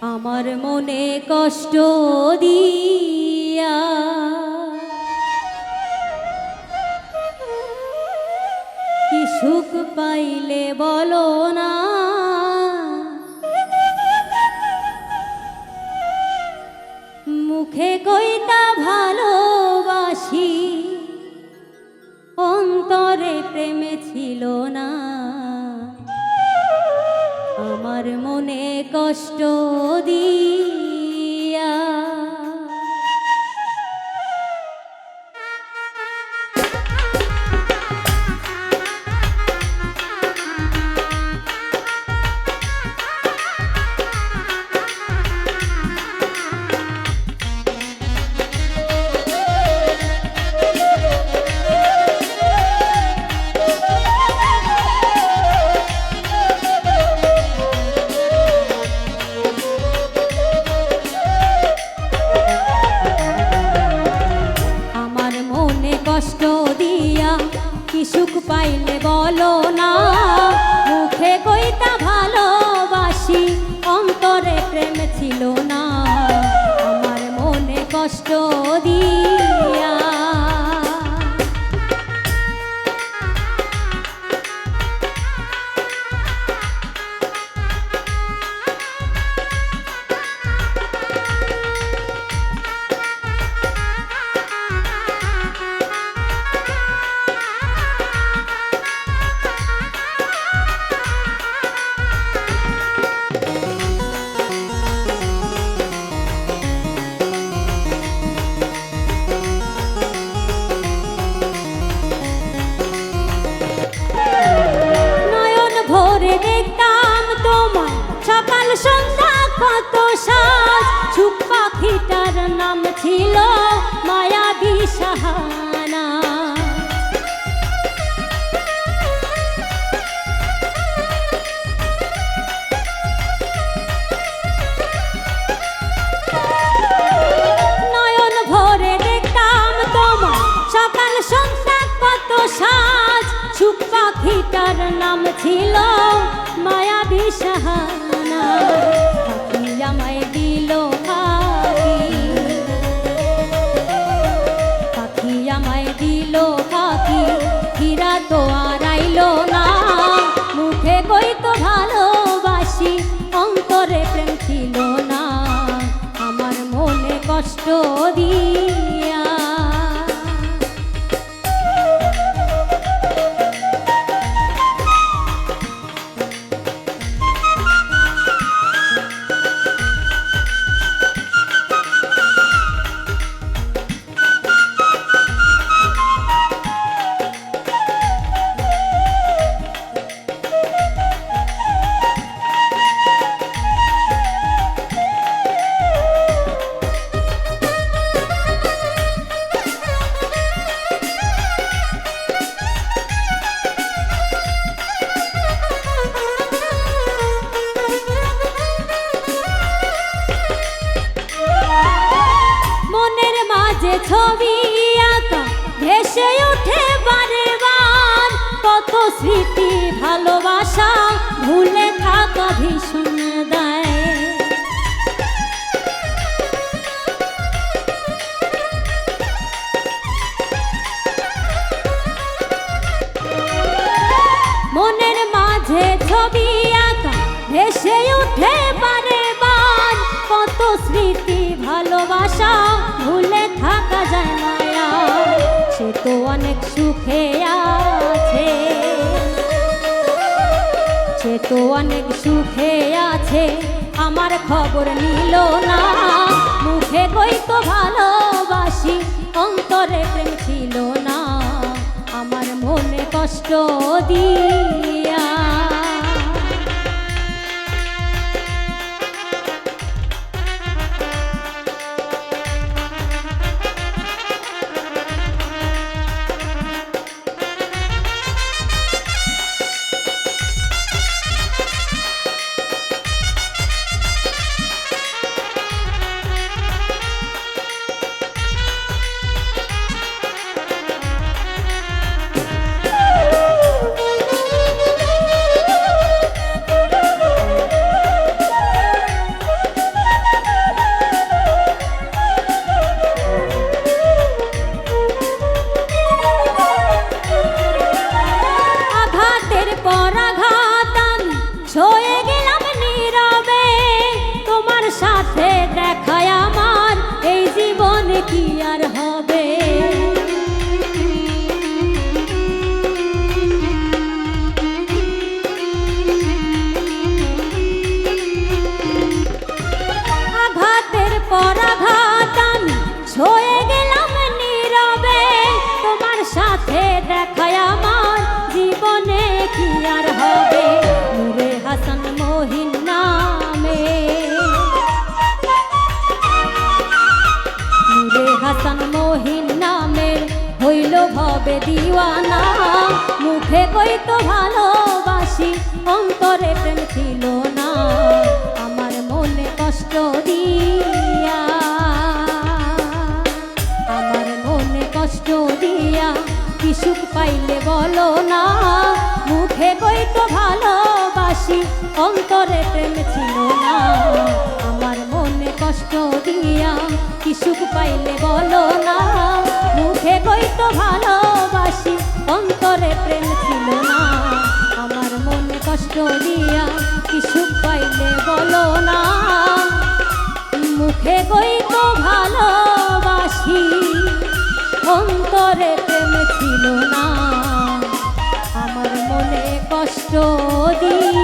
আমার মনে কষ্ট দিয়া কি সুখ পাইলে বলো না, মুখে কইতা ভালোবাসি অন্তরে প্রেমে ছিল না। আমার মনে কষ্ট দিয়া কষ্ট দিয়া কি সুখ পাইলে বলো না, মুখে কইতা ভালোবাসি অন্তরে প্রেম ছিল না। আমার মনে কষ্ট দিয়া দেখতাম তোমার সকাল সন্ধ্যা কত সাজ, চুপ পাখিটার নাম ছিল মায়াবী সাহানা। নয়ন ভরে দেখতাম তোমার সকাল সন্ধ্যা কত সাজ, চুপ পাখিটার নাম ছিল মায়াবী সাহানা। পাখি আমায় দিল পাখি, পাখি আমায় দিল পাখি, হীরা তো আর আইলো না। মুখে কইতো ভালোবাসি অন্তরে প্রেম ছিল না। আমার মনে কষ্ট দিয়া ছবি আঁকা ভেসে ওঠে বারে বার, কত স্মৃতি ভালোবাসা ভুলে থাকা ভীষণ দায়। মনের মাঝে ছবি আঁকা ভেসে ওঠে বারে বার, কত স্মৃতি ভালোবাসা ভুলে থাকা যায় না। সে তো অনেক সুখে আছে, সে তো অনেক সুখে আছে, আমার খবর নিল না। মুখে কইতো ভালোবাসি অন্তরে প্রেম ছিল না। আমার মনে কষ্ট দিয়া সয়ে গেলাম নীরবে তোমার সাথে দেখায় আমার এই জীবনে কি আর হবে। আঘাতের পর আঘাত আমি সয়ে গেলাম নীরবে তোমার সাথে দেখায় আমার জীবনে কি আর হবে। নূরে হাসান মহিন নামে, নূরে হাসান মহিন নামের হইল ভবে দিওয়ানা। মুখে কইতো ভালোবাসি অন্তরে প্রেম ছিল না। আমার মনে কষ্ট দিয়া, আমার মনে কষ্ট দিয়া কি সুখ পাইলে বলো না। মুখে কইতো ভালোবাসি অন্তরে প্রেম ছিল না। আমার মনে কষ্ট দিয়া কি সুখ পাইলে বলো না। মুখে কইতো ভালোবাসি অন্তরে প্রেম ছিল না। আমার মনে কষ্ট দিয়া কি সুখ পাইলে বলো না। মুখে কইতো ভালোবাসি অন্তরে প্রেম ছিল না। আমার মনে কষ্ট দিয়ে